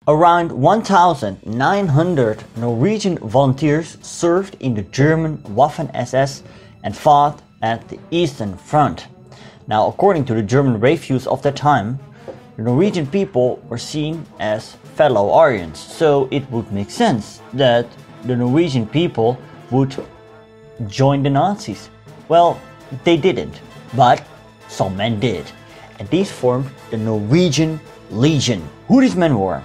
Around 1,900 Norwegian volunteers served in the German Waffen-SS and fought at the Eastern Front. Now, according to the German refuse of that time, the Norwegian people were seen as fellow Aryans, so it would make sense that the Norwegian people would join the Nazis. Well, they didn't, but some men did, and these formed the Norwegian Legion. Who these men were,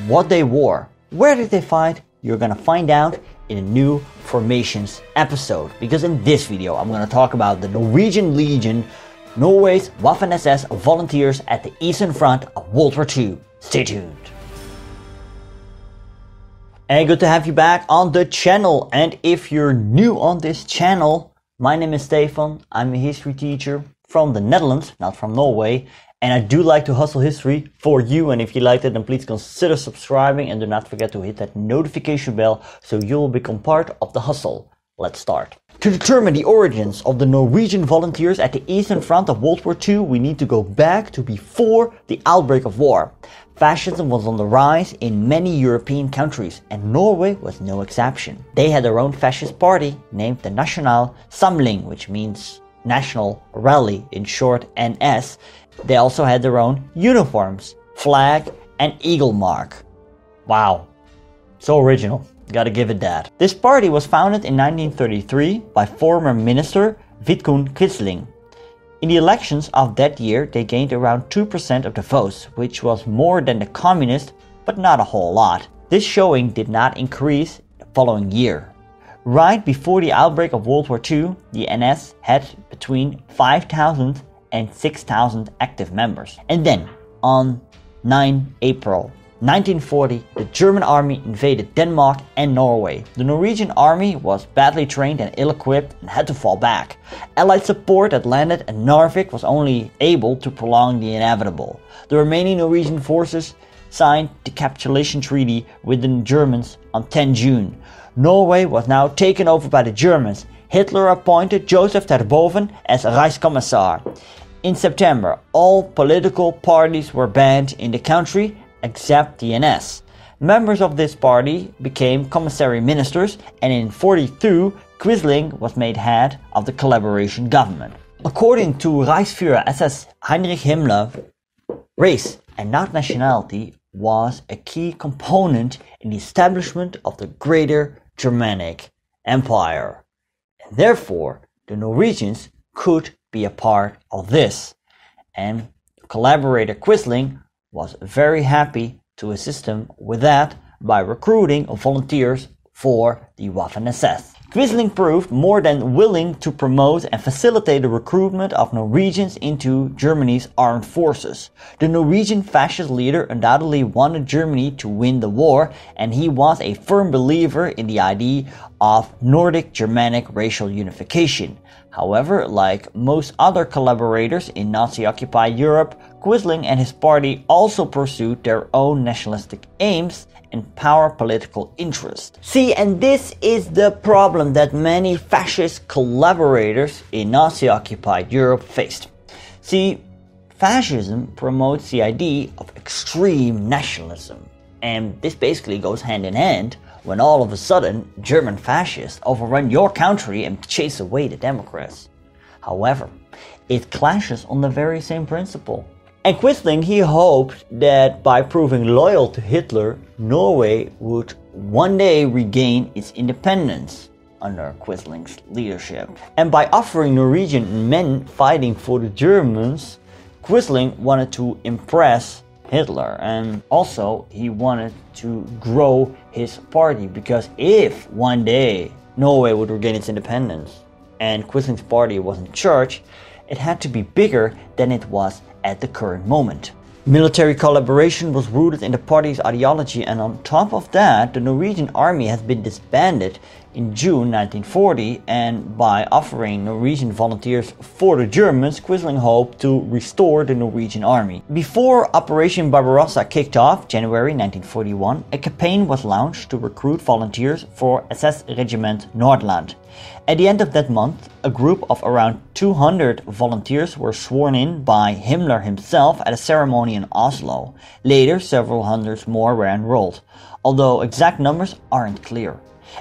what they wore, where did they fight, you're gonna find out in a new formations episode, because in this video I'm gonna talk about the Norwegian Legion, Norway's Waffen-SS volunteers at the Eastern Front of World War II. Stay tuned. Hey, good to have you back on the channel, and if you're new on this channel, my name is Stefan. I'm a history teacher from the Netherlands, not from Norway, and I do like to hustle history for you, and if you liked it, then please consider subscribing and do not forget to hit that notification bell so you'll become part of the hustle. Let's start. To determine the origins of the Norwegian volunteers at the Eastern Front of World War II, we need to go back to before the outbreak of war. Fascism was on the rise in many European countries, and Norway was no exception. They had their own fascist party named the National, Samling, which means National Rally, in short NS. They also had their own uniforms, flag and eagle mark. Wow, so original. Gotta give it that. This party was founded in 1933 by former minister Vidkun Quisling. In the elections of that year, they gained around 2% of the votes, which was more than the communists, but not a whole lot. This showing did not increase the following year. Right before the outbreak of World War II, the NS had between 5,000 and 6,000 active members. And then, on 9 April 1940, the German army invaded Denmark and Norway. The Norwegian army was badly trained and ill-equipped and had to fall back. Allied support that landed at Narvik was only able to prolong the inevitable. The remaining Norwegian forces signed the capitulation treaty with the Germans on 10 June. Norway was now taken over by the Germans. Hitler appointed Joseph Terboven as Reichskommissar. In September, all political parties were banned in the country except the NS. Members of this party became commissary ministers, and in 1942, Quisling was made head of the collaboration government. According to Reichsführer SS Heinrich Himmler, race and not nationality was a key component in the establishment of the Greater Germanic Empire. And therefore, the Norwegians could be a part of this. And collaborator Quisling was very happy to assist him with that by recruiting volunteers for the Waffen-SS. Quisling proved more than willing to promote and facilitate the recruitment of Norwegians into Germany's armed forces. The Norwegian fascist leader undoubtedly wanted Germany to win the war, and he was a firm believer in the idea of Nordic Germanic racial unification. However, like most other collaborators in Nazi-occupied Europe, Quisling and his party also pursued their own nationalistic aims and power political interest. See, and this is the problem that many fascist collaborators in Nazi-occupied Europe faced. See, fascism promotes the idea of extreme nationalism, and this basically goes hand in hand when all of a sudden German fascists overrun your country and chase away the Democrats. However, it clashes on the very same principle. And Quisling, he hoped that by proving loyal to Hitler, Norway would one day regain its independence under Quisling's leadership. And by offering Norwegian men fighting for the Germans, Quisling wanted to impress Hitler, and also he wanted to grow his party, because if one day Norway would regain its independence and Quisling's party was in charge, it had to be bigger than it was at the current moment. Military collaboration was rooted in the party's ideology, and on top of that, the Norwegian army has been disbanded in June 1940, and by offering Norwegian volunteers for the Germans, Quisling hoped to restore the Norwegian army. Before Operation Barbarossa kicked off, January 1941, a campaign was launched to recruit volunteers for SS Regiment Nordland. At the end of that month, a group of around 200 volunteers were sworn in by Himmler himself at a ceremony in Oslo. Later, several hundreds more were enrolled, although exact numbers aren't clear.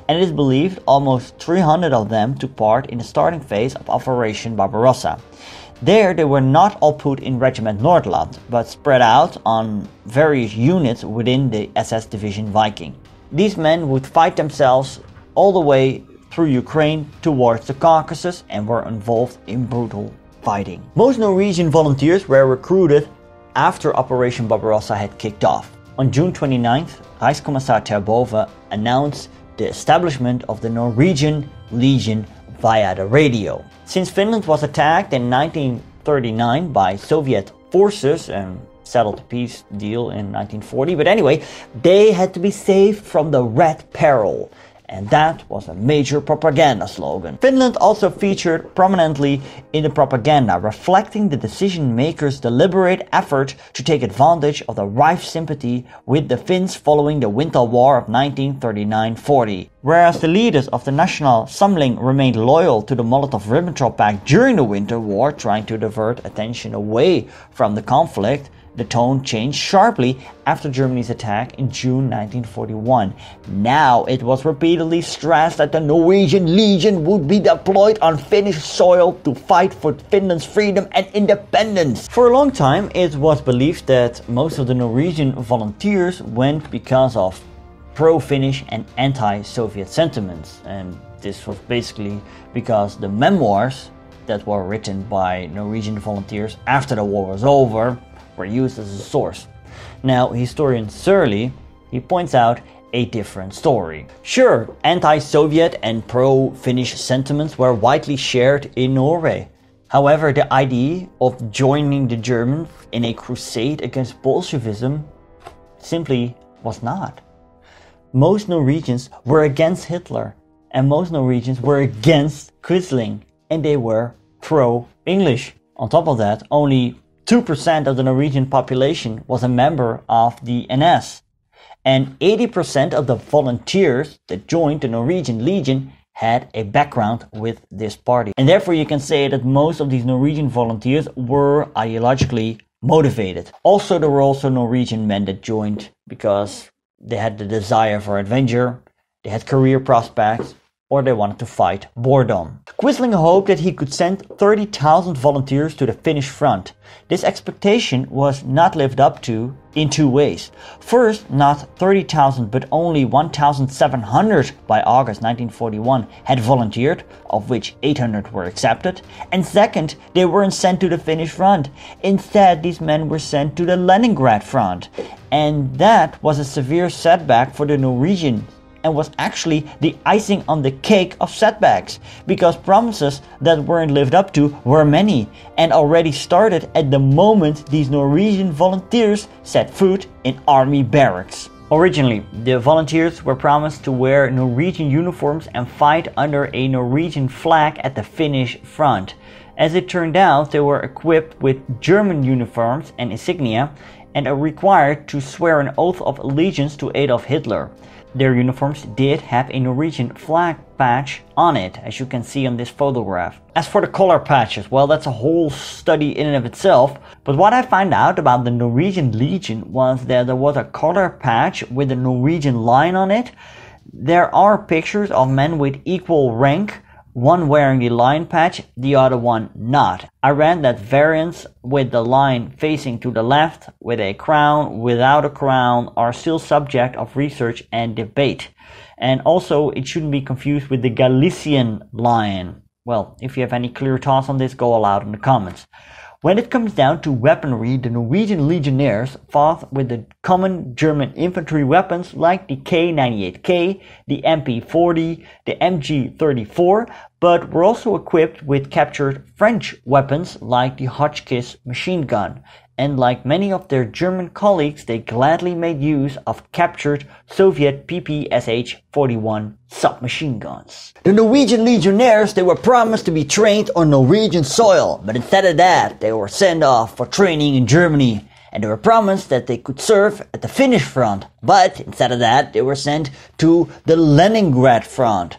And it is believed almost 300 of them took part in the starting phase of Operation Barbarossa. There, they were not all put in Regiment Nordland, but spread out on various units within the SS Division Viking. These men would fight themselves all the way through Ukraine towards the Caucasus and were involved in brutal fighting. Most Norwegian volunteers were recruited after Operation Barbarossa had kicked off. On June 29th, Reichskommissar ter Bove announced the establishment of the Norwegian Legion via the radio. Since Finland was attacked in 1939 by Soviet forces and settled a peace deal in 1940, but anyway, they had to be saved from the Red Peril. And that was a major propaganda slogan. Finland also featured prominently in the propaganda, reflecting the decision makers' deliberate effort to take advantage of the rife sympathy with the Finns following the Winter War of 1939-40. Whereas the leaders of the National Samling remained loyal to the Molotov-Ribbentrop Pact during the Winter War, trying to divert attention away from the conflict, the tone changed sharply after Germany's attack in June 1941. Now it was repeatedly stressed that the Norwegian Legion would be deployed on Finnish soil to fight for Finland's freedom and independence. For a long time, it was believed that most of the Norwegian volunteers went because of pro-Finnish and anti-Soviet sentiments. And this was basically because the memoirs that were written by Norwegian volunteers after the war was over were used as a source. Now, historian Sørlie, he points out a different story. Sure, anti-Soviet and pro-Finnish sentiments were widely shared in Norway. However, the idea of joining the Germans in a crusade against Bolshevism simply was not. Most Norwegians were against Hitler, and most Norwegians were against Quisling, and they were pro-English. On top of that, only 2% of the Norwegian population was a member of the NS, and 80% of the volunteers that joined the Norwegian Legion had a background with this party. And therefore you can say that most of these Norwegian volunteers were ideologically motivated. Also, there were also Norwegian men that joined because they had the desire for adventure, they had career prospects, or they wanted to fight boredom. Quisling hoped that he could send 30,000 volunteers to the Finnish front. This expectation was not lived up to in two ways. First, not 30,000 but only 1,700 by August 1941 had volunteered, of which 800 were accepted. And second, they weren't sent to the Finnish front. Instead, these men were sent to the Leningrad Front. And that was a severe setback for the Norwegians, and was actually the icing on the cake of setbacks, because promises that weren't lived up to were many and already started at the moment these Norwegian volunteers set foot in army barracks. Originally, the volunteers were promised to wear Norwegian uniforms and fight under a Norwegian flag at the Finnish front. As it turned out, they were equipped with German uniforms and insignia and are required to swear an oath of allegiance to Adolf Hitler. Their uniforms did have a Norwegian flag patch on it, as you can see on this photograph. As for the collar patches, well, that's a whole study in and of itself. But what I found out about the Norwegian Legion was that there was a collar patch with a Norwegian line on it. There are pictures of men with equal rank, one wearing the line patch, the other one not. I read that variants with the line facing to the left, with a crown, without a crown, are still subject of research and debate. And also, it shouldn't be confused with the Galician line. Well, if you have any clear thoughts on this, go all out in the comments. When it comes down to weaponry, the Norwegian legionnaires fought with the common German infantry weapons like the K98K, the MP40, the MG34, but were also equipped with captured French weapons like the Hotchkiss machine gun. and like many of their German colleagues, they gladly made use of captured Soviet PPSH-41 submachine guns. The Norwegian legionnaires, they were promised to be trained on Norwegian soil, but instead of that, they were sent off for training in Germany. And they were promised that they could serve at the Finnish front, but instead of that, they were sent to the Leningrad Front.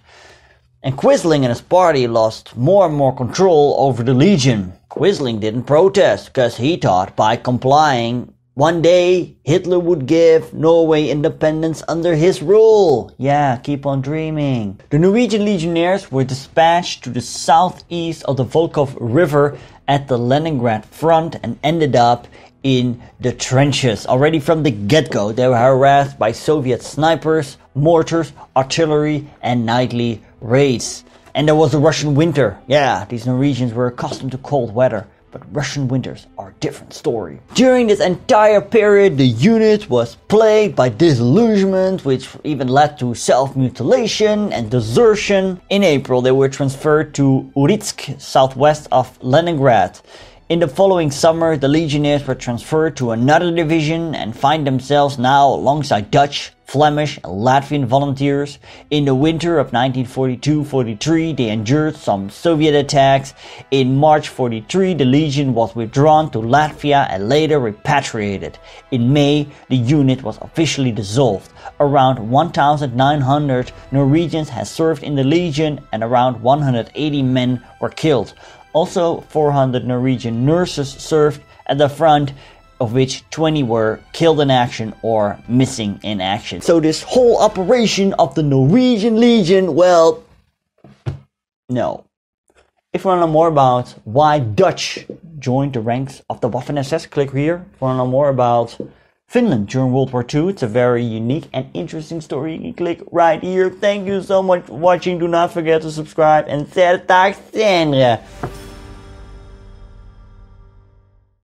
And Quisling and his party lost more and more control over the Legion. Quisling didn't protest because he thought by complying, one day Hitler would give Norway independence under his rule. Yeah, keep on dreaming. The Norwegian legionnaires were dispatched to the southeast of the Volkhov River at the Leningrad Front and ended up in the trenches. Already from the get-go, they were harassed by Soviet snipers, mortars, artillery, and nightly raids. And there was the Russian winter. Yeah, these Norwegians were accustomed to cold weather, but Russian winters are a different story. During this entire period, the unit was plagued by disillusionment, which even led to self-mutilation and desertion. In April, they were transferred to Uritsk, southwest of Leningrad. In the following summer, the legionnaires were transferred to another division and find themselves now alongside Dutch, Flemish and Latvian volunteers. In the winter of 1942-43, they endured some Soviet attacks. In March 43, the Legion was withdrawn to Latvia and later repatriated. In May, the unit was officially dissolved. Around 1,900 Norwegians had served in the Legion and around 180 men were killed. Also, 400 Norwegian nurses served at the front, of which 20 were killed in action or missing in action. So this whole operation of the Norwegian Legion, well, no. If you want to know more about why Dutch joined the ranks of the Waffen-SS, click here. If you want to know more about Finland during World War II, it's a very unique and interesting story. You can click right here. Thank you so much for watching. Do not forget to subscribe and zeg dag senere.